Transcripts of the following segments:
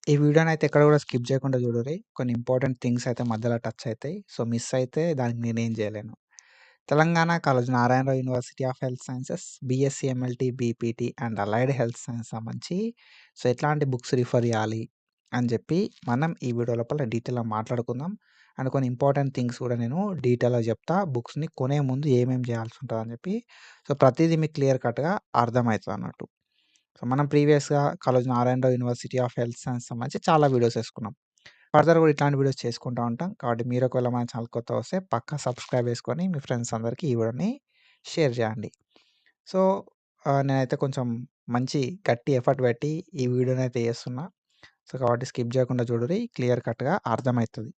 ఈ వీడియోనైతే ఎక్కడ గూడా స్కిప్ జేయకుండా జూడుర్రి. కొన్ని ఇంపార్టెంట్ థింగ్స్ అయితే మధ్యలో టచ్ అయితాయి. సో, మిస్ అయితే దానికి నేనేం జేయలేను. Telangana college Narayana Rao university of health sciences BSc MLT, BPT and allied health science సంబంధించి సో, ఎట్లాంటి బుక్స్ రిఫర్ జేయాలి అని జెప్పి మనం ఈ వీడియో లోపల డీటెయిల్‌గా మాట్లాడుకుందాం. అండ్ కొన్ని ఇంపార్టెంట్ థింగ్స్ గూడా నేను డీటెయిల్‌గా జెప్తా. బుక్స్‌ని కొనే ముందు ఏమేం జేయాల్సి ఉంటదని జెప్పి. సో, ప్రతీదీ మీకు క్లియర్ కట్‌గా అర్థమైతదన్నట్టు. సో, మనం ప్రీవియస్‌గా college Narayana Rao university of health science సంబంధించి చాలా వీడియోస్ చేసుకున్నాం. ఫర్దర్ గూడా ఇట్లాంటి వీడియోస్ చేసుకుంటా ఉంటాం. కాబట్టి మీరు ఒకవేళ మన ఛానల్ కొత్తగా వస్తే పక్కా సబ్స్క్రైబ్ చేసుకొని మీ ఫ్రెండ్స్ అందరికీ ఈ వీడియోని షేర్ చేయండి. సో, నేనైతే కొంచెం మంచి గట్టి ఎఫర్ట్ పెట్టి ఈ వీడియోనైతే చేస్తున్నా. సో, కాబట్టి స్కిప్ చేయకుండా చూడుర్రి. క్లియర్ కట్‌గా అర్థమైతది.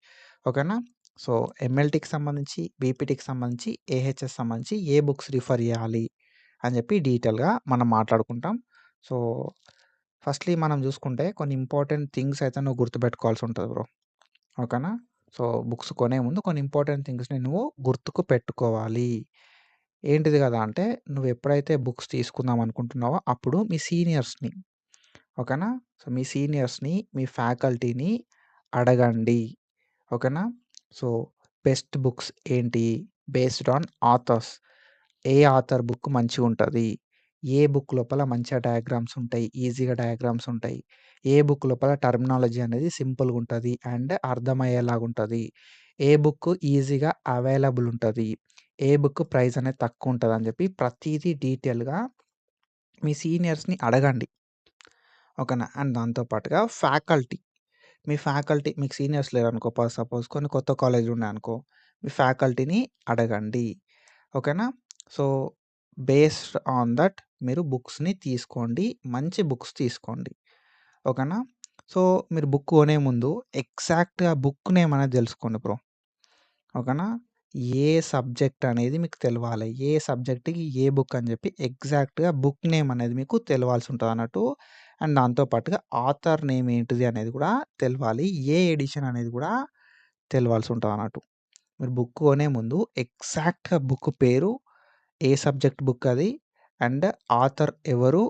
ఓకేనా? సో, ఎంఎల్‌టీకి సంబంధించి, బీపీటీకి సంబంధించి, ఏహెచ్ఎస్ సంబంధించి ఏ బుక్స్ రిఫర్ చేయాలి అని చెప్పి డీటెయిల్‌గా మనం మాట్లాడుకుంటాం. సో, ఫస్ట్‌లీ మనం చూసుకుంటే కొన్ని ఇంపార్టెంట్ థింగ్స్ అయితే నువ్వు గుర్తుపెట్టుకోవాల్సి ఉంటది బ్రో. ఓకేనా? సో, బుక్స్ కొనే ముందు కొన్ని ఇంపార్టెంట్ థింగ్స్‌ని నువ్వు గుర్తుకు పెట్టుకోవాలి. ఏంటిది గదా అంటే, నువ్వెప్పుడైతే బుక్స్ తీసుకుందాం అనుకుంటున్నావో అప్పుడు మీ సీనియర్స్‌ని ఓకేనా? సో, మీ సీనియర్స్‌ని, మీ ఫ్యాకల్టీని అడగండి. ఓకేనా? సో, బెస్ట్ బుక్స్ ఏంటి? Based on authors. ఏ ఆథర్ బుక్ మంచిగుంటది? ఏ బుక్ లోపల మంచిగా డయాగ్రామ్స్ ఉంటాయి? ఈజీగా డయాగ్రామ్స్ ఉంటాయి? ఏ బుక్ లోపల టర్మినాలజీ అనేది సింపుల్‌గుంటది అండ్ అర్థమయ్యేలాగుంటది? ఏ బుక్ ఈజీగా అవైలబుల్ ఉంటది? ఏ బుక్ ప్రైస్ అనేది తక్కువుంటదని జెప్పి ప్రతీదీ డీటెయిల్‌గా మీ సీనియర్స్‌ని అడగండి. ఓకేనా? అండ్ దాంతో పాటుగా ఫ్యాకల్టీ. మీ ఫ్యాకల్టీ మీకు సీనియర్స్ లేరనుకో సపోజ్ కొన్ని కొత్త కాలేజీలున్నాయనుకో, మీ ఫ్యాకల్టీని అడగండి. ఓకేనా? సో, బేస్డ్ ఆన్ దట్ మీరు బుక్స్‌ని తీసుకోండి. మంచి బుక్స్ తీసుకోండి. ఓకేనా? సో, మీరు బుక్ కొనే ముందు ఎగ్జాక్ట్‌గా బుక్ నేమ్ అనేది తెలుసుకోండి బ్రో. ఓకేనా? ఏ సబ్జెక్ట్ అనేది మీకు తెలవాలి. ఏ సబ్జెక్ట్‌కి ఏ బుక్ అని చెప్పి ఎగ్జాక్ట్‌గా బుక్ నేమ్ అనేది మీకు తెలవాల్సి ఉంటదన్నట్టు. అండ్ దాంతో పాటుగా ఆథర్ నేమ్ ఏంటిది అనేది కూడా తెలవాలి. ఏ ఎడిషన్ అనేది కూడా తెలవాల్సి ఉంటదన్నట్టు. మీరు బుక్ కొనే ముందు ఎగ్జాక్ట్‌గా బుక్ పేరు, ఏ సబ్జెక్ట్ బుక్ అది అండ్ ఆథర్ ఎవరు,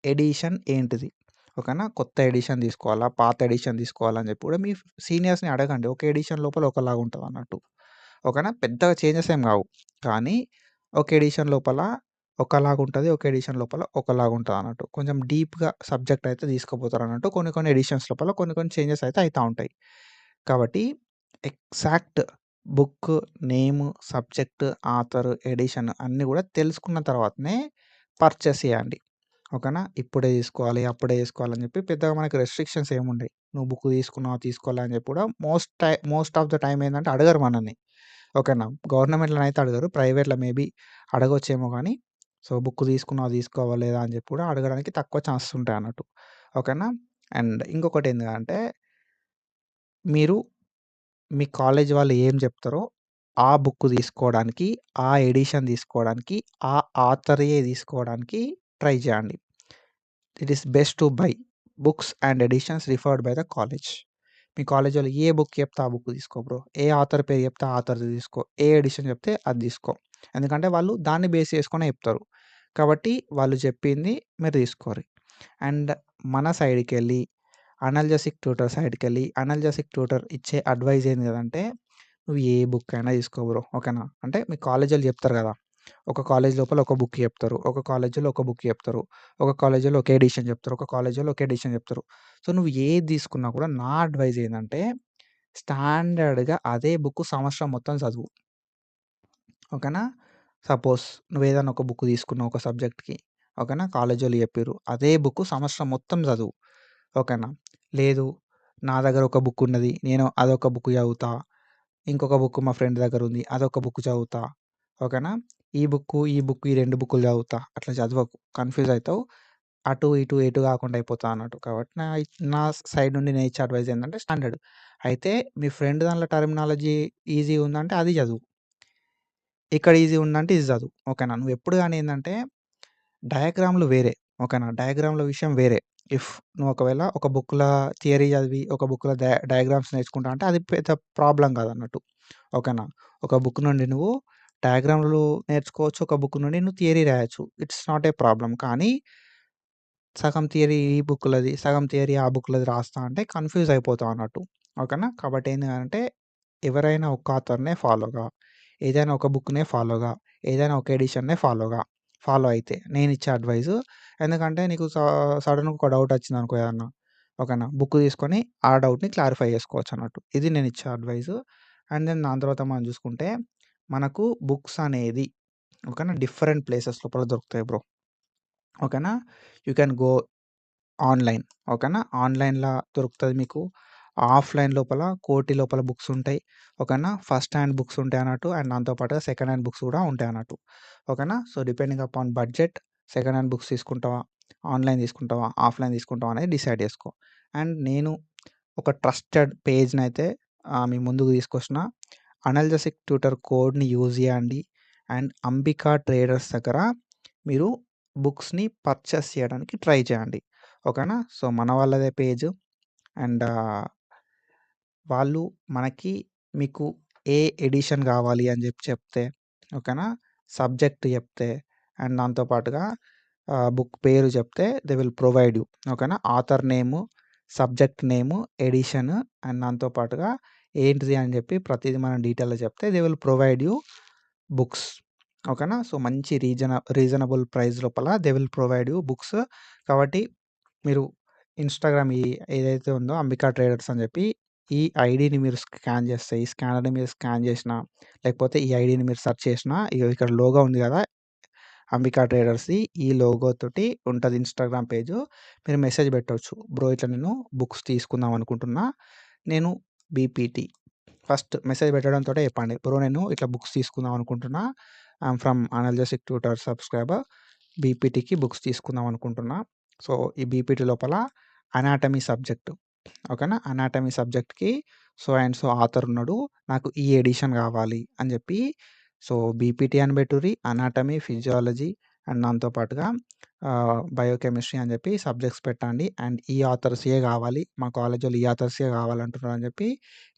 ఎడిషన్ ఏంటిది. ఓకేనా? కొత్త ఎడిషన్ తీసుకోవాలా? పాత ఎడిషన్ తీసుకోవాలా? అని చెప్పి కూడా మీ సీనియర్స్‌ని అడగండి. ఒక ఎడిషన్ లోపల ఒకలాగా ఉంటదన్నట్టు. ఓకేనా? పెద్దగా చేంజెస్ ఏం గావు. కానీ ఒక ఎడిషన్ లోపల ఒకలాగుంటది. ఒక ఎడిషన్ లోపల ఒకలాగుంటదన్నట్టు. కొంచెం డీప్‌గా సబ్జెక్ట్ అయితే తీసుకుపోతారన్నట్టు. కొన్ని కొన్ని ఎడిషన్స్ లోపల కొన్ని కొన్ని చేంజెస్ అయితే అయితా ఉంటాయి. కాబట్టి exact book name, subject, author, edition అన్నీ గూడా తెలుసుకున్న తర్వాతనే పర్చేస్ చేయండి. ఓకేనా? ఇప్పుడే తీసుకోవాలి, అప్పుడే తీసుకోవాలని చెప్పి పెద్దగా మనకి రెస్ట్రిక్షన్స్ ఏముండయి. నువ్వు బుక్ తీసుకున్నావా, తీసుకోవాలా అని చెప్పి కూడా మోస్ట్ ఆఫ్ ద టైమ్ ఏందంటే అడగరు మనల్ని. ఓకేనా? గవర్నమెంట్‌లోనైతే అడగరు. ప్రైవేట్‌లో మేబీ అడగొచ్చేమో గానీ, సో, బుక్ తీసుకున్నావా, తీసుకోవా లేదా అని చెప్పి కూడా అడగడానికి తక్కువ ఛాన్సెస్ ఉంటాయన్నట్టు. ఓకేనా? అండ్ ఇంకొకటేందంటే, మీరు మీ కాలేజీ వాళ్ళు ఏం చెప్తారో, ఆ బుక్ తీసుకోవడానికి, ఆ ఎడిషన్ తీసుకోవడానికి, ఆ ఆథర్‌యే తీసుకోవడానికి ట్రై చేయండి. It is best to buy books and editions referred by the college. మీ కాలేజోళ్ళు ఏ బుక్ చెప్తే ఆ బుక్ తీసుకో బ్రో. ఏ ఆథర్ పేరు చెప్తే ఆ ఆథర్‌ది తీసుకో. ఏ ఎడిషన్ చెప్తే అది తీసుకో. ఎందుకంటే వాళ్ళు దాన్ని బేస్ చేసుకొనే చెప్తారు. కాబట్టి వాళ్ళు చెప్పింది మీరు తీసుకోరి. అండ్ మన సైడ్‌కెళ్ళి అనల్జెసిక్ ట్యూటర్ సైడ్‌కెళ్ళి అనల్జెసిక్ ట్యూటర్ ఇచ్చే అడ్వైస్ ఏంది కదంటే, నువ్వు ఏ బుక్ అయినా తీసుకో బ్రో. ఓకేనా? అంటే మీ కాలేజోళ్ళు చెప్తారు కదా! ఒక కాలేజ్ లోపల ఒక బుక్ చెప్తారు. ఒక కాలేజీలో ఒక బుక్ చెప్తారు. ఒక కాలేజీలో ఒక ఎడిషన్ చెప్తారు. ఒక కాలేజీలో ఒక ఎడిషన్ చెప్తారు. సో, నువ్వు ఏది తీసుకున్నా కూడా నా అడ్వైస్ ఏందంటే, స్టాండర్డ్‌గా అదే బుక్ సంవత్సరం మొత్తం చదువు. ఓకేనా? సపోజ్ నువ్వేదన్నా ఒక బుక్ తీసుకున్నావు ఒక సబ్జెక్ట్‌కి. ఓకేనా? కాలేజోళ్ళు చెప్పిర్రు. అదే బుక్ సంవత్సరం మొత్తం చదువు. ఓకేనా? లేదు నా దగ్గర ఒక బుక్ ఉన్నది. నేను అదొక బుక్ చదువుతా. ఇంకొక బుక్ మా ఫ్రెండ్ దగ్గరుంది. అదొక బుక్ చదువుతా. ఓకేనా? ఈ బుక్ ఈ 2 బుక్కులు చదువుతా. అట్లా చదవకు. కన్‌ఫ్యూజ్ అయితావు. అటు, ఇటు, ఎటు కాకుండా అయిపోతావన్నట్టు. కాబట్టి నా సైడ్ నుండి నేను ఇచ్చే అడ్వైస్ ఏందంటే స్టాండర్డ్. అయితే మీ ఫ్రెండ్ దాంట్లో టర్మినాలజీ ఈజీగా ఉందంటే అది చదువు. ఇక్కడ ఈజీగా ఉందంటే ఇది చదువు. ఓకేనా? నువ్వెప్పుడు గాని ఏందంటే డయాగ్రామ్‌లు వేరే. ఓకేనా? డయాగ్రామ్‌ల విషయం వేరే. నువ్వు ఒకవేళ ఒక బుక్‌ల థియరీ చదివి, ఒక బుక్‌ల డయాగ్రామ్స్ నేర్చుకుంటా అంటే అది పెద్ద ప్రాబ్లమ్ కాదన్నట్టు. ఓకేనా? ఒక బుక్ నుండి నువ్వు డయాగ్రామ్‌లు నేర్చుకోవచ్చు. ఒక బుక్ నుండి నువ్వు థియరీ రాయొచ్చు. It's not a problem. కానీ సగం థియరీ ఈ బుక్‌లది, సగం థియరీ ఆ బుక్‌లది రాస్తా అంటే కన్‌ఫ్యూజ్ అయిపోతాం అన్నట్టు. ఓకేనా? కాబట్టి ఏందంటే ఎవరైనా ఒక ఆథర్‌నే ఫాలోగా, ఏదైనా ఒక బుక్‌నే ఫాలోగా, ఏదైనా ఒక ఎడిషన్‌నే ఫాలో అయితే నేనిచ్చే అడ్వైసు. ఎందుకంటే నీకు సడెన్‌గా ఒక డౌట్ వచ్చిందనుకో ఏదన్నా, ఓకేనా? బుక్ తీసుకొని ఆ డౌట్‌ని క్లారిఫై చేసుకోవచ్చన్నట్టు. ఇది నేనిచ్చే అడ్వైసు. అండ్ దెన్ దాని తర్వాత మనం చూసుకుంటే మనకు బుక్స్ అనేది ఓకేనా? డిఫరెంట్ ప్లేసెస్ లోపల దొరుకుతాయి బ్రో. ఓకేనా? You can go online. ఓకేనా? ఆన్‌లైన్‌ల దొరుకుతది మీకు. ఆఫ్‌లైన్ లోపల కోటి లోపల బుక్స్ ఉంటాయి. ఓకేనా? ఫస్ట్ హ్యాండ్ బుక్స్ ఉంటాయన్నట్టు. అండ్ దాంతో పాటుగా సెకండ్ హ్యాండ్ బుక్స్ కూడా ఉంటాయన్నట్టు. ఓకేనా? So, depending upon budget second hand books తీసుకుంటావా? ఆన్‌లైన్ తీసుకుంటావా? ఆఫ్‌లైన్ తీసుకుంటావా? అనేది డిసైడ్ చేసుకో. అండ్ నేను ఒక ట్రస్టెడ్ పేజ్‌నైతే మీ ముందుకు తీసుకొచ్చిన. అనల్జెసిక్ ట్యూటర్ కోడ్‌ని యూజ్ చేయండి. అండ్ అంబికా ట్రేడర్స్ దగ్గర మీరు బుక్స్‌ని పర్చేస్ చేయడానికి ట్రై చేయండి. ఓకేనా? సో, మన వాళ్ళదే పేజు. అండ్ వాళ్ళు మనకి మీకు ఏ ఎడిషన్ కావాలి అని చెప్తే ఓకేనా? సబ్జెక్ట్ చెప్తే అండ్ దాంతో పాటుగా బుక్ పేరు చెప్తే దే విల్ ప్రొవైడ్ యూ. ఓకేనా? Author name, subject name, edition and దాంతో పాటుగా ఏంటిది అని చెప్పి ప్రతీది మనం డీటెయిల్‌గా చెప్తే they will provide you books. ఓకేనా? సో, మంచి రీజనబుల్ ప్రైస్ లోపల they will provide you books. కాబట్టి మీరు ఇన్‌స్టాగ్రామ్ ఏదైతే ఉందో అంబికా ట్రేడర్స్ అని చెప్పి ఈ ఐడీని మీరు స్కాన్ చేస్తే, ఈ స్కానర్‌ని మీరు స్కాన్ చేసినా, లేకపోతే ఈ ఐడీని మీరు సెర్చ్ చేసినా, ఇగో ఇక్కడ లోగో ఉంది కదా! అంబికా ట్రేడర్స్‌ది. ఈ లోగో తోటి ఉంటది ఇన్‌స్టాగ్రామ్ పేజు. మీరు మెసేజ్ పెట్టొచ్చు. బ్రో ఇట్లా నేను బుక్స్ తీసుకుందాం అనుకుంటున్నా. నేను బీపీటీ ఫస్ట్ మెసేజ్ పెట్టడంతోటే చెప్పండి. బ్రో నేను ఇట్లా బుక్స్ తీసుకుందాం అనుకుంటున్నా. I'm from analgesic tutor subscriber. బీపీటీకి బుక్స్ తీసుకుందాం అనుకుంటున్నా. సో, ఈ బీపీటీ లోపల అనాటమీ సబ్జెక్ట్ ఓకేనా? అనాటమీ సబ్జెక్ట్‌కి సో అండ్ సో ఆథర్ ఉన్నాడు. నాకు ఈ ఎడిషన్ కావాలి అని చెప్పి సో, బీపీటీ అని పెట్టుర్రి. అనాటమీ, ఫిజియాలజీ అండ్ దాంతో పాటుగా బయోకెమిస్ట్రీ అని చెప్పి సబ్జెక్ట్స్ పెట్టండి. అండ్ ఈ ఆథర్స్‌యే కావాలి. మా కాలేజోళ్ళు ఈ ఆథర్స్‌యే కావాలంటున్నారు అని చెప్పి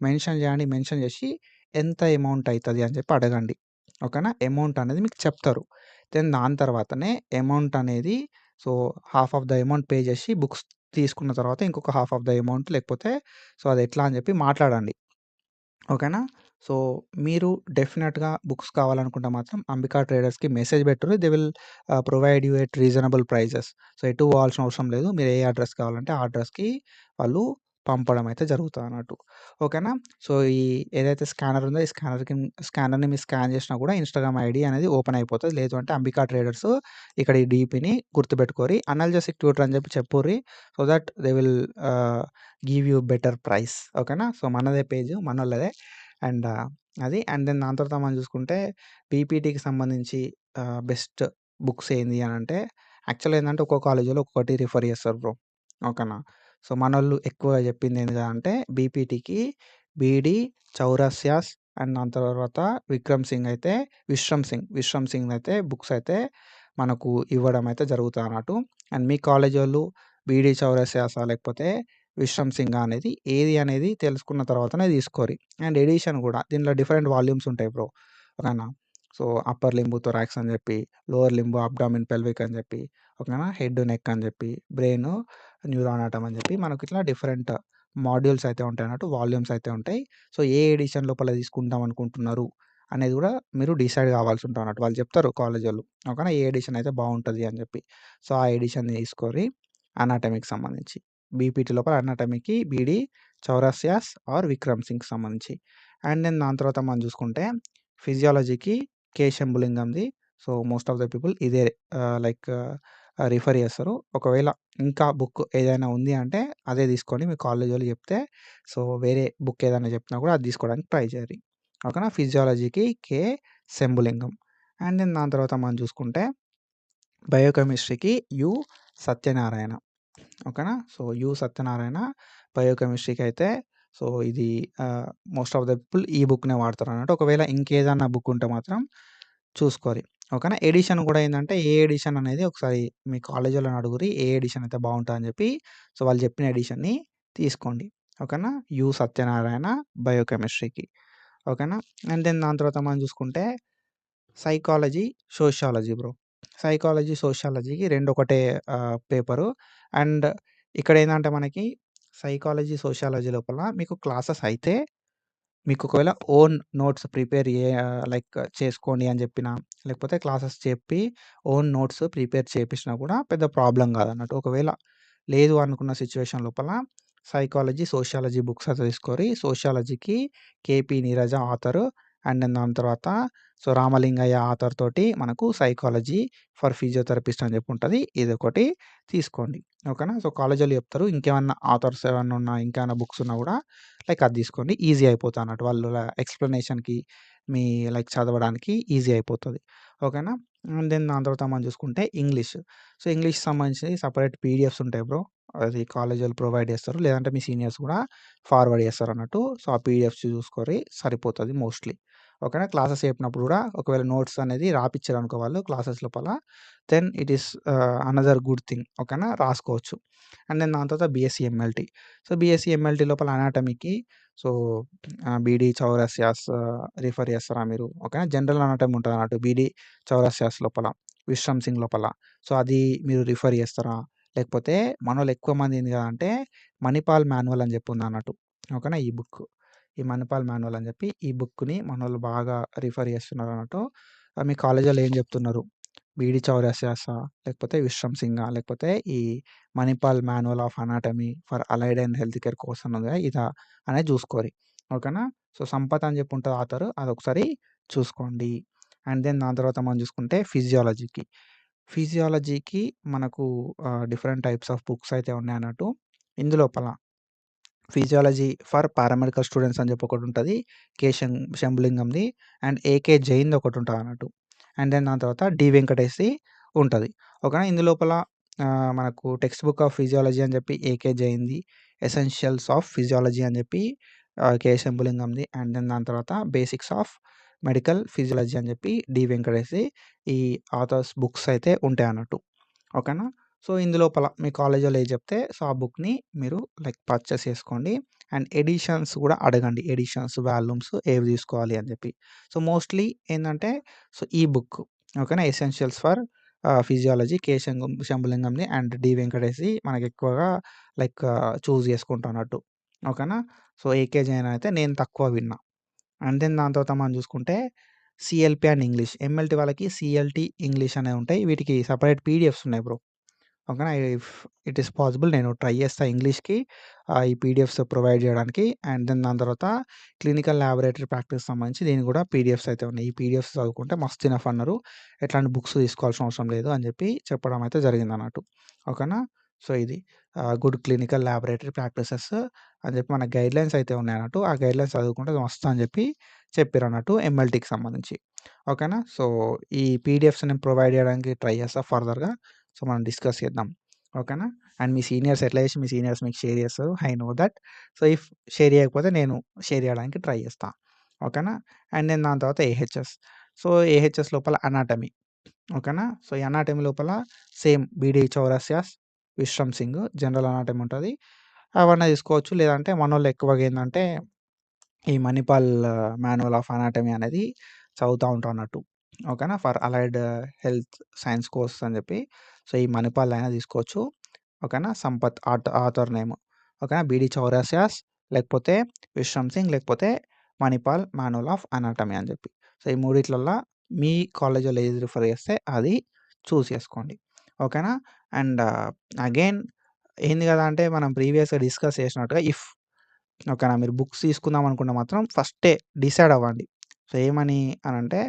మెన్షన్ చేయండి. మెన్షన్ చేసి ఎంత అమౌంట్ అయితది అని చెప్పి అడగండి. ఓకేనా? అమౌంట్ అనేది మీకు చెప్తారు. దెన్ దాని తర్వాతనే అమౌంట్ అనేది so, half of the amount pay చేసి బుక్స్ తీసుకున్న తర్వాత ఇంకొక హాఫ్ ఆఫ్ ద అమౌంట్ లేకపోతే సో, అది ఎట్లా అని చెప్పి మాట్లాడండి. ఓకేనా? సో, మీరు డెఫినిట్‌గా బుక్స్ కావాలనుకుంటే మాత్రం అంబికా ట్రేడర్స్‌కి మెసేజ్ బెట్టుర్రి. They will provide you at reasonable prices. So, ఎటు పోవాల్సిన అవసరం లేదు. మీరు ఏ అడ్రస్ కావాలంటే ఆ అడ్రస్‌కి వాళ్ళు పంపడం అయితే జరుగుతదన్నట్టు. ఓకేనా? సో, ఏదైతే స్కానర్ ఉందో ఈ స్కానర్‌ని మీరు స్కాన్ చేసినా కూడా ఇన్‌స్టాగ్రామ్ ఐడీ అనేది ఓపెన్ అయిపోతది. లేదు అంటే అంబికా ట్రేడర్స్ ఇక్కడ ఈ డీపీని గుర్తుపెట్టుకోరి. అనల్జెసిక్ ట్యూటర్ అని చెప్పి చెప్పుర్రి. So that they will give you better price. ఓకేనా? సో, మనదే పేజు మనోళ్ళదే. అండ్ అది. అండ్ దెన్ దాని తర్వాత మనం చూసుకుంటే పీపీటీకి సంబంధించి బెస్ట్ బుక్స్ ఏంది అనంటే యాక్చువల్‌గా ఏందంటే ఒక్కో కాలేజీలో ఒక్కొక్కటి రిఫర్ చేస్తారు బ్రో. ఓకేనా? సో, మనోళ్ళు ఎక్కువగా చెప్పింది ఏంటిదా అంటే బీపీటీకి బీడీ, చౌరస్యాస్ అండ్ దాని తర్వాత విశ్రమ్ సింగ్ అయితే బుక్స్ అయితే మనకు ఇవ్వడం అయితే జరుగుతదన్నట్టు. అండ్ మీ కాలేజోళ్ళు బీడీ చౌరస్యాసా లేకపోతే విశ్రమ్ సింగా అనేది ఏది అనేది తెలుసుకున్న తర్వాతనే తీసుకోరి. అండ్ ఎడిషన్ గూడా దీంట్లో డిఫరెంట్ వాల్యూమ్స్ ఉంటాయి బ్రో. ఓకేనా? సో, అప్పర్ లింబ్ థొరాక్స్ అని జెప్పి, లోవర్ లింబ్ అబ్డామిన్ పెల్విక్ అని జెప్పి, ఓకేనా? హెడ్, నెక్ అని జెప్పి, బ్రెయిన్, న్యూరోనాటమ్ అని జెప్పి మనకు ఇట్లా డిఫరెంట్ మాడ్యూల్స్ అయితే ఉంటాయన్నట్టు. వాల్యూమ్స్ అయితే ఉంటాయి. సో, ఏ ఎడిషన్ లోపల తీసుకుందాం అనుకుంటున్నారు అనేది గూడా మీరు డిసైడ్ కావాల్సి ఉంటదన్నట్టు. వాళ్ళు చెప్తారు కాలేజోళ్ళు. ఓకేనా? ఏ ఎడిషన్ అయితే బావుంటది అని జెప్పి. సో, ఆ ఎడిషన్‌ని తీసుకోరి అనాటమీకి సంబంధించి. బీపీటీ లోపల అనాటమీకి బీడీ, చౌరసియాస్ ఆర్ విక్రమ్ సింగ్‌కి సంబంధించి. అండ్ దెన్ దాని తర్వాత మనం చూసుకుంటే ఫిజియాలజీకి కే. శంభులింగంది. So, most of the people ఇదే లైక్ రిఫర్ చేస్తారు. ఒకవేళ ఇంకా బుక్ ఏదైనా ఉంది అంటే అదే తీసుకొని మీ కాలేజోళ్ళు చెప్తే సో, వేరే బుక్ ఏదైనా చెప్పినా కూడా అది తీసుకోవడానికి ట్రై చేయండి. ఓకేనా? ఫిజియాలజీకి కే. శంభులింగం. అండ్ దెన్ దాని తర్వాత మనం చూసుకుంటే బయోకెమిస్ట్రీకి యు. సత్యనారాయణ. ఓకేనా? So, you. సత్యనారాయణ బయోకెమిస్ట్రీకి అయితే సో, ఇది మోస్ట్ ఆఫ్ ద పీపుల్ ఈ బుక్‌నే వాడతారన్నట్టు. ఒకవేళ ఇంకేదన్నా బుక్ ఉంటే మాత్రం చూసుకోరి. ఓకేనా? ఎడిషన్ గూడా ఏందంటే ఏ ఎడిషన్ అనేది ఒకసారి మీ కాలేజోళ్ళని అడుగురి. ఏ ఎడిషన్ అయితే బావుంటదని జెప్పి. సో, వాళ్ళు చెప్పిన ఎడిషన్‌ని తీసుకోండి. ఓకేనా? యు. సత్యనారాయణ బయోకెమిస్ట్రీకి. ఓకేనా? అండ్ దెన్ దాని తర్వాత మనం చూసుకుంటే సైకాలజీ, సోషియాలజీ బ్రో. సైకాలజీ, సోషియాలజీకి 2 ఒకటే పేపరు. అండ్ ఇక్కడేందంటే మనకి సైకాలజీ, సోషియాలజీ లోపల మీకు క్లాసెస్ అయితే మీకు ఒకవేళ ఓన్ నోట్స్ ప్రిపేర్ లైక్ చేసుకోండి అని చెప్పినా, లేకపోతే క్లాసెస్ చెప్పి ఓన్ నోట్స్ ప్రిపేర్ చేపించినా కూడా పెద్ద ప్రాబ్లమ్ కాదన్నట్టు. ఒకవేళ లేదు అనుకున్న సిట్యుయేషన్ లోపల సైకాలజీ, సోషియాలజీ బుక్స్ అయితే తీసుకోరి. సోషియాలజీకి KP Neeraja author. And then దాని తర్వాత రామలింగయ్య ఆథర్ తోటి మనకు సైకాలజీ ఫర్ ఫిజియోథెరపిస్ట్ అని చెప్పి ఉంటది. ఇదొకటి తీసుకోండి. ఓకేనా. కాలేజీలో చెప్తారు. ఇంకేమన్నా ఆథర్స్ ఏమన్నా ఉన్నా, ఇంకేమన్నా బుక్స్ ఉన్నా కూడా లైక్ అది తీసుకోండి. ఈజీ అయిపోతదన్నట్టు. వాళ్ళు ఎక్స్‌ప్లనేషన్‌కి మీ లైక్ చదవడానికి ఈజీ అయిపోతది. ఓకేనా. అండ్ దెన్ దాని తర్వాత మనం చూసుకుంటే ఇంగ్లీష్. ఇంగ్లీష్‌కి సంబంధించి సెపరేట్ పీడిఎఫ్స్ ఉంటాయి బ్రో. అది కాలేజోళ్ళు ప్రొవైడ్ చేస్తారు. లేదంటే మీ సీనియర్స్ కూడా ఫార్వర్డ్ చేస్తారన్నట్టు. ఆ పీడిఎఫ్స్ చూసుకొని సరిపోతది మోస్ట్‌లీ. ఓకేనా. క్లాసెస్ చెప్పినప్పుడు కూడా ఒకవేళ నోట్స్ అనేది రాపిచ్చారనుకో వాళ్ళు క్లాసెస్ లోపల, then it is another good thing. ఓకేనా. రాసుకోవచ్చు. అండ్ దెన్ దాని తర్వాత బీఎస్సీ ఎంఎల్టీ. బీఎస్సీ ఎంఎల్టీ లోపల అనాటమీకి సో బీడీ చౌరస్యాస్ రిఫర్ చేస్తారా మీరు? ఓకేనా. జనరల్ అనాటమీ ఉంటదన్నట్టు బీడీ చౌరస్యాస్ లోపల, విశ్రామ్ సింగ్ లోపల. అది మీరు రిఫర్ చేస్తారా? లేకపోతే మనోళ్ళు ఎక్కువ మంది ఏంది కదంటే మణిపాల్ మాన్యువల్ అని చెప్పి ఉందన్నట్టు. ఓకేనా. ఈ బుక్. ఈ మణిపాల్ మాన్యువల్ అని చెప్పి ఈ బుక్‌ని మనోళ్ళు బాగా రిఫర్ చేస్తున్నారన్నట్టు. మీ కాలేజోళ్ళు ఏం చెప్తున్నారు? బీడీ చౌరస్యాసా? లేకపోతే విశ్రామ్ సింగా? లేకపోతే ఈ Manipal manual of anatomy for allied and health care course అని ఉంది కదా! ఇదా అనేది చూసుకోరి. ఓకేనా. సంపత్ అని చెప్పి ఉంటది ఆథర్. అదొకసారి చూసుకోండి. అండ్ దెన్ దాని తర్వాత మనం చూసుకుంటే ఫిజియాలజీకి. ఫిజియాలజీకి మనకు డిఫరెంట్ టైప్స్ ఆఫ్ బుక్స్ అయితే ఉన్నాయన్నట్టు. ఇందులోపల ఫిజియాలజీ ఫర్ పారామెడికల్ స్టూడెంట్స్ అని చెప్పి ఒకటుంటది. శంభులింగంది అండ్ ఏకే జైన్‌ది ఒకటుంటదన్నట్టు. అండ్ దెన్ దాని తర్వాత డి వెంకటేష్‌ది ఉంటది. ఓకేనా. ఇందులోపల మనకు టెక్స్ట్ బుక్ ఆఫ్ ఫిజియాలజీ అని చెప్పి ఏకే జైన్‌ది, ఎసెన్షియల్స్ ఆఫ్ ఫిజియాలజీ అని చెప్పి కే శంభులింగంది. అండ్ దెన్ దాని తర్వాత బేసిక్స్ ఆఫ్ మెడికల్ ఫిజియాలజీ అని చెప్పి డి వెంకటేష్‌ది ఈ ఆథర్స్ బుక్స్ అయితే ఉంటాయన్నట్టు. ఓకేనా. ఇందులోపల మీ కాలేజోళ్ళు ఏది చెప్తే ఆ బుక్‌ని మీరు లైక్ పర్చేస్ చేసుకోండి. అండ్ ఎడిషన్స్ కూడా అడగండి. ఎడిషన్స్, వాల్యూమ్స్ ఏవి తీసుకోవాలి అని చెప్పి. మోస్ట్‌లీ ఏందంటే ఈ బుక్ ఓకేనా. ఎసెన్షియల్స్ ఫర్ ఫిజియాలజీ కే శంభులింగంది అండ్ డి వెంకటేష్‌ది మనకెక్కువగా లైక్ చూజ్ చేసుకుంటానట్టు. ఓకేనా. ఏకే జైన్ అయితే నేను తక్కువ విన్నా. అండ్ దెన్ దాని తర్వాత మనం చూసుకుంటే సీఎల్‌పీ అండ్ ఇంగ్లీష్. ఎంఎల్‌టీ వాళ్ళకి సీఎల్‌టీ, ఇంగ్లీష్ అనేవి ఉంటాయి. వీటికి సెపరేట్ పీడిఎఫ్స్ ఉన్నాయి బ్రో. ఓకేనా. ఇఫ్ ఇట్ ఈస్ పాసిబుల్ నేను ట్రై చేస్తా ఇంగ్లీష్‌కి ఈ పీడిఎఫ్స్ ప్రొవైడ్ చేయడానికి. అండ్ దెన్ దాని తర్వాత క్లినికల్ ల్యాబొరేటరీ ప్రాక్టీస్‌కి సంబంధించి దీనికి కూడా పీడిఎఫ్స్ అయితే ఉన్నాయి. ఈ పీడిఎఫ్స్ చదువుకుంటే మస్త్ ఇనఫ్ అన్నారు. ఎట్లాంటి బుక్స్ తీసుకోవాల్సిన అవసరం లేదు అని చెప్పి చెప్పడం అయితే జరిగిందన్నట్టు. ఓకేనా. ఇది గుడ్ క్లినికల్ ల్యాబొరేటరీ ప్రాక్టీసెస్ అని చెప్పి మన గైడ్‌లైన్స్ అయితే ఉన్నాయన్నట్టు. ఆ గైడ్‌లైన్స్ చదువుకుంటే మస్త్ అని చెప్పి చెప్పిరన్నట్టు ఎంఎల్‌టీకి సంబంధించి. ఓకేనా. ఈ పీడిఎఫ్స్ నేను ప్రొవైడ్ చేయడానికి ట్రై చేస్తా ఫర్దర్‌గా. మనం డిస్కస్ చేద్దాం. ఓకేనా. అండ్ మీ సీనియర్స్ ఎట్లా చేసి మీ సీనియర్స్ మీకు షేర్ చేస్తారు. I know that. If share చేయకపోతే నేను షేర్ చేయడానికి ట్రై చేస్తా. ఓకేనా. అండ్ దెన్ దాని తర్వాత ఏహెచ్ఎస్. ఏహెచ్ఎస్ లోపల అనాటమీ. ఓకేనా. ఈ అనాటమీ లోపల same beedi చౌరస్యాస్, Vishram Singh general anatomy ఉంటది. అవన్నీ తీసుకోవచ్చు. లేదంటే మనోళ్ళు ఎక్కువగా ఏందంటే ఈ మణిపాల్ మాన్యువల్ ఆఫ్ అనాటమీ అనేది చదువుతా ఉంటారన్నట్టు. ఓకేనా. For allied health science course అని చెప్పి ఈ మణిపాల్ అయినా తీసుకోవచ్చు. ఓకేనా. Sampath author name. ఓకేనా. బీడీ చౌరస్యాస్ లేకపోతే విశ్రామ్ సింగ్ లేకపోతే మణిపాల్ మాన్యువల్ ఆఫ్ అనాటమీ అని చెప్పి. ఈ మూడిట్లల్లా మీ కాలేజీలో ఏది రిఫర్ చేస్తే అది చూజ్ చేసుకోండి. ఓకేనా. అండ్ అగైన్ ఏంది కదా అంటే మనం ప్రీవియస్‌గా డిస్కస్ చేసినట్టుగా ఓకేనా. మీరు బుక్స్ తీసుకుందాం అనుకుంటే మాత్రం ఫస్టే డిసైడ్ అవ్వండి. ఏమని అనంటే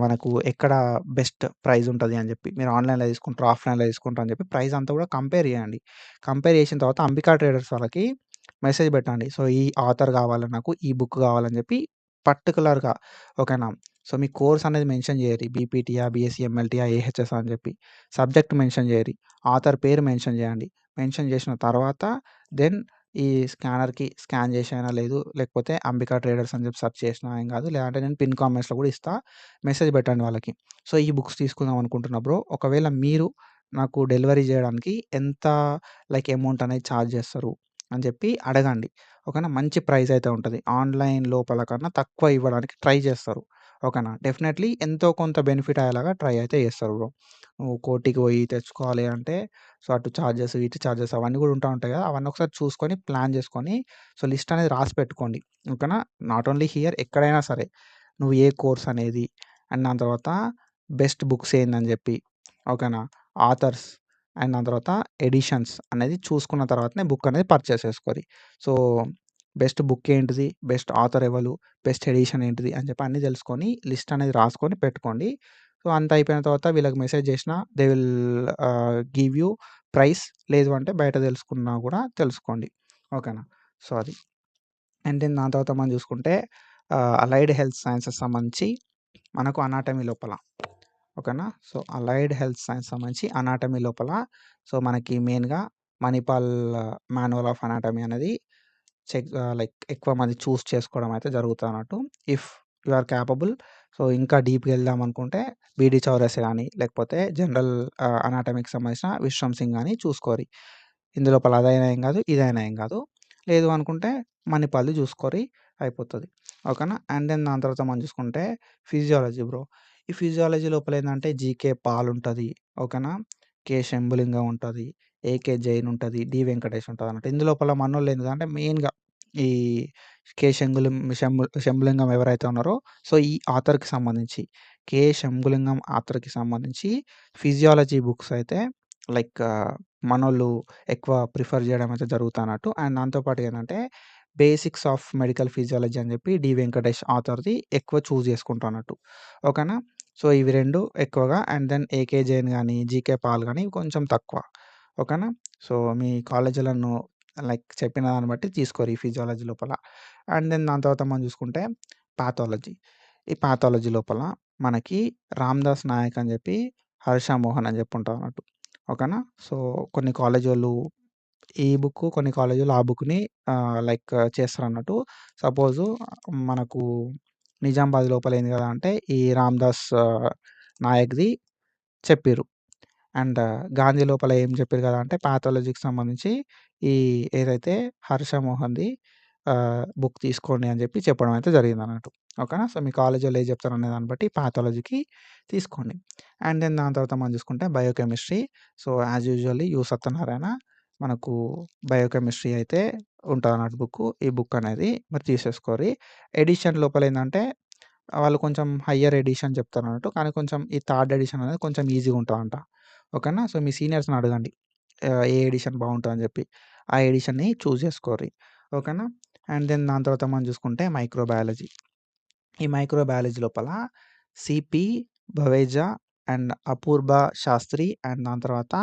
మనకు ఎక్కడ బెస్ట్ ప్రైస్ ఉంటది అని చెప్పి. మీరు ఆన్‌లైన్‌లో తీసుకుంటారా? ఆఫ్‌లైన్‌లో తీసుకుంటారా? అని చెప్పి ప్రైస్ అంతా కూడా కంపేర్ చేయండి. కంపేర్ చేసిన తర్వాత అంబికా ట్రేడర్స్ వాళ్ళకి మెసేజ్ పెట్టండి. ఈ ఆథర్ కావాలి నాకు, ఈ బుక్ కావాలని చెప్పి పర్టిక్యులర్‌గా ఓకేనా. మీ కోర్స్ అనేది మెన్షన్ చేయరి. బీపీటీయా, బీఎస్సీ ఎంఎల్టీయా, ఏహెచ్ఎస్ అని చెప్పి. సబ్జెక్ట్ మెన్షన్ చేయరి. ఆథర్ పేరు మెన్షన్ చేయండి. మెన్షన్ చేసిన తర్వాత దెన్ ఈ స్కానర్‌కి స్కాన్ చేసైనా లేదు, లేకపోతే అంబికా ట్రేడర్స్ అని చెప్పి సెర్చ్ చేసినా ఏం కాదు. లేదంటే నేను పిన్ కామెంట్స్‌లో కూడా ఇస్తా. మెసేజ్ పెట్టండి వాళ్ళకి. ఈ బుక్స్ తీసుకుందాం అనుకుంటున్నా బ్రో. ఒకవేళ మీరు నాకు డెలివరీ చేయడానికి ఎంత లైక్ అమౌంట్ అనేది ఛార్జ్ చేస్తారు అని చెప్పి అడగండి. ఓకేనా. మంచి ప్రైస్ అయితే ఉంటది. ఆన్‌లైన్ లోపల కన్నా తక్కువ ఇవ్వడానికి ట్రై చేస్తారు. ఓకేనా. డెఫినెట్‌లీ ఎంతో కొంత బెనిఫిట్ అయ్యేలాగా ట్రై అయితే చేస్తారు బ్రో. నువ్వు కోటికి పోయి తెచ్చుకోవాలి అంటే, సో, అటు చార్జెస్, ఇటు చార్జెస్ అవన్నీ కూడా ఉంటాయి కదా! అవన్నీ ఒకసారి చూసుకొని, ప్లాన్ చేసుకొని, సో, లిస్ట్ అనేది రాసి పెట్టుకోండి. ఓకేనా? నాట్ ఓన్లీ హియర్ ఎక్కడైనా సరే. నువ్వు ఏ కోర్స్ అనేది, అండ్ దాని తర్వాత బెస్ట్ బుక్స్ ఏందని చెప్పి, ఓకేనా? ఆథర్స్, అండ్ దాని తర్వాత ఎడిషన్స్ అనేది చూసుకున్న తర్వాతనే బుక్ అనేది పర్చేస్ చేసుకోరి. సో, బెస్ట్ బుక్ ఏంటిది, బెస్ట్ ఆథర్ ఎవలు, బెస్ట్ ఎడిషన్ ఏంటిది అని చెప్పి అన్నీ తెలుసుకొని, లిస్ట్ అనేది రాసుకొని పెట్టుకోండి. సో, అంతా అయిపోయిన తర్వాత వీళ్ళకి మెసేజ్ చేసినా they will give you price. లేదు అంటే బయట తెలుసుకున్నా కూడా తెలుసుకోండి. ఓకేనా? సో, అది. అండ్ దెన్ దాని తర్వాత మనం చూసుకుంటే అలైడ్ హెల్త్ సైన్సెస్ సంబంధించి మనకు అనాటమీ లోపల, ఓకేనా? సో, అలైడ్ హెల్త్ సైన్స్ సంబంధించి అనాటమీ లోపల సో, మనకి మెయిన్‌గా మణిపాల్ మాన్యువల్ ఆఫ్ అనాటమీ అనేది లైక్ ఎక్కువ మంది చూస్ చేసుకోవడం అయితే జరుగుతదన్నట్టు. If you are capable, so, ఇంకా డీప్‌గా వెళ్దాం అనుకుంటే బీడీ చౌరస్తా గాని, లేకపోతే జనరల్ అనాటమీకి సంబంధించిన విశ్వం సింగ్ గాని చూసుకోరి. ఇందులోపల అదైనా ఏం కాదు, ఇదైనా ఏం కాదు. లేదు అనుకుంటే మణిపాల్‌ది చూసుకోరి, అయిపోతది. ఓకేనా? అండ్ దెన్ దాని తర్వాత మనం చూసుకుంటే ఫిజియాలజీ బ్రో. ఈ ఫిజియాలజీ లోపల ఏందంటే జీకే పాల్ ఉంటది. ఓకేనా? కే శంభులింగం ఉంటది. ఏకే జైన్ ఉంటది. డి వెంకటేష్ ఉంటదన్నట్టు. ఇందులోపల మనోళ్ళు ఏంటిదంటే మెయిన్‌గా ఈ కే శంభులింగం ఎవరైతే ఉన్నారో, సో, ఈ ఆథర్‌కి సంబంధించి, కే శంభులింగం ఆథర్‌కి సంబంధించి ఫిజియాలజీ బుక్స్ అయితే లైక్ మనోళ్ళు ఎక్కువ ప్రిఫర్ చేయడం అయితే జరుగుతన్నట్టు. అండ్ దాంతో పాటు ఏందంటే బేసిక్స్ ఆఫ్ మెడికల్ ఫిజియాలజీ అని చెప్పి డి వెంకటేష్ ఆథర్‌ది ఎక్కువ చూజ్ చేసుకుంటన్నట్టు. ఓకేనా? సో, ఇవి 2 ఎక్కువగా, అండ్ దెన్ ఏకే జైన్ గాని, జీకే పాల్ గాని కొంచెం తక్కువ. ఓకేనా? సో, మీ కాలేజీలను లైక్ చెప్పిన దాన్ని బట్టి తీసుకోరి ఈ ఫిజియాలజీ లోపల. అండ్ దెన్ దాని తర్వాత మనం చూసుకుంటే పాథాలజీ. ఈ పాథాలజీ లోపల మనకి రామ్‌దాస్ నాయక్ అని చెప్పి, హర్ష మోహన్ అని చెప్పి ఉంటారన్నట్టు. ఓకేనా? సో, కొన్ని కాలేజోళ్ళు ఈ బుక్కు, కొన్ని కాలేజీలు ఆ బుక్‌ని లైక్ చేస్తారన్నట్టు. సపోజు మనకు నిజామాబాద్ లోపల ఏంది కదా అంటే ఈ రామ్‌దాస్ నాయక్‌ది చెప్పిర్రు. అండ్ గాంధీ లోపల ఏం చెప్పిర్రు కదా అంటే పాథాలజీకి సంబంధించి ఈ ఏదైతే హర్ష మోహన్‌ది బుక్ తీసుకోండి అని చెప్పి చెప్పడం అయితే జరిగిందన్నట్టు. ఓకేనా? సో, మీ కాలేజోళ్ళు ఏది చెప్తారనే దాన్ని బట్టి పాథాలజీకి తీసుకోండి. అండ్ దెన్ దాని తర్వాత మనం చూసుకుంటే biochemistry. So, as usually you Satyanarayana మనకు బయోకెమిస్ట్రీ అయితే ఉంటదన్నట్టు బుక్కు. ఈ బుక్ అనేది మరి తీసేసుకోరి. ఎడిషన్ లోపల ఏందంటే వాళ్ళు కొంచెం హయ్యర్ ఎడిషన్ చెప్తారన్నట్టు. కానీ కొంచెం ఈ థర్డ్ ఎడిషన్ అనేది కొంచెం ఈజీగా ఉంటదంట. ఓకేనా? సో, మీ సీనియర్స్‌ని అడగండి. ఏ ఎడిషన్ బావుంటదని చెప్పి. ఆ ఎడిషన్‌ని చూజ్ చేసుకోర్రి. ఓకేనా? అండ్ దెన్ దాని తర్వాత మనం చూసుకుంటే మైక్రోబయాలజీ. ఈ మైక్రోబయాలజీ లోపల CP, Baveja and Apurba Sastry and దాని తర్వాత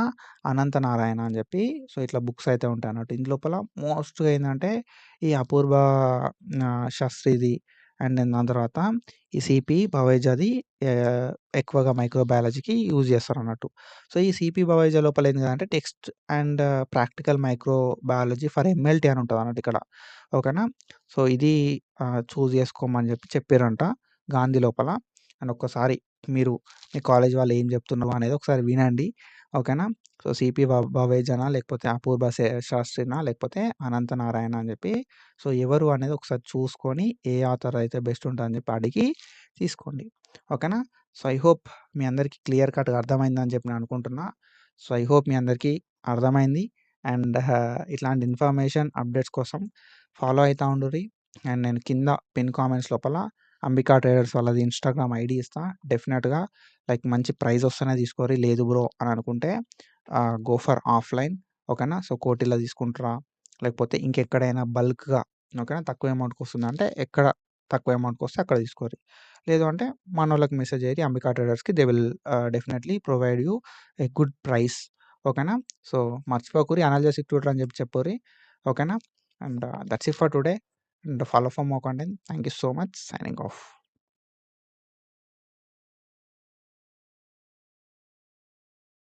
అనంత నారాయణ అని చెప్పి సో, ఇట్లా బుక్స్ అయితే ఉంటాయన్నట్టు. ఇందులోపల మోస్ట్‌గా ఏందంటే ఈ అపూర్వ శాస్త్రిది అండ్ దెన్ దాని తర్వాత ఈ సిపి, భవేజాది ఎక్కువగా మైక్రోబయాలజీకి యూజ్ చేస్తారన్నట్టు. సో, ఈ సిపి, భవేజా లోపల ఏంది కదంటే text and practical microbiology for MLT అని ఉంటదన్నట్టు ఇక్కడ. ఓకేనా? సో, ఇది చూజ్ చేసుకోమని చెప్పి చెప్పిర్రంట గాంధీ లోపల. అండ్ ఒక్కసారి మీరు మీ కాలేజ్ వాళ్ళు ఏం చెప్తున్నారు అనేది ఒకసారి వినండి. ఓకేనా? సో, సిపి భవేజానా లేకపోతే అపూర్వ శాస్త్రినా లేకపోతే అనంత నారాయణ అని చెప్పి సో, ఎవరు అనేది ఒకసారి చూసుకొని ఏ ఆథర్ అయితే బెస్ట్ ఉంటదని చెప్పి అడిగి తీసుకోండి. ఓకేనా? సో, ఐ హోప్ మీ అందరికీ క్లియర్ కట్‌గా అర్థమైందని చెప్పి నేను అనుకుంటున్నా. సో, ఐ హోప్ మీ అందరికీ అర్థమైంది. అండ్ ఇట్లాంటి ఇన్ఫర్మేషన్ అప్డేట్స్ కోసం ఫాలో అయితా ఉండుర్రి. అండ్ నేను కింద పిన్ కామెంట్స్ లోపల అంబికా ట్రేడర్స్ వాళ్ళది ఇన్‌స్టాగ్రామ్ ఐడీ ఇస్తా. డెఫినెట్‌గా లైక్ మంచి ప్రైజ్ వస్తేనే తీసుకోర్రి. లేదు బ్రో అని అనుకుంటే గో ఫర్ ఆఫ్‌లైన్. ఓకేనా? సో, కోటిలో తీసుకుంటారా? లేకపోతే ఇంకెక్కడైనా బల్క్‌గా ఓకేనా? తక్కువ అమౌంట్‌కి వస్తుందంటే ఎక్కడ తక్కువ అమౌంట్‌కొస్తే అక్కడ తీసుకోర్రి. లేదు అంటే మనోళ్ళకి మెసేజ్ చేయండి అంబికా ట్రేడర్స్‌కి. They will definitely provide you a good price. ఓకేనా? సో, మర్చిపోకుర్రి అనాల్జేసిక్ ట్యూటర్ అని చెప్పి చెప్పుర్రి. ఓకేనా? And that's it for today. And follow for more content. Thank you so much. Signing off.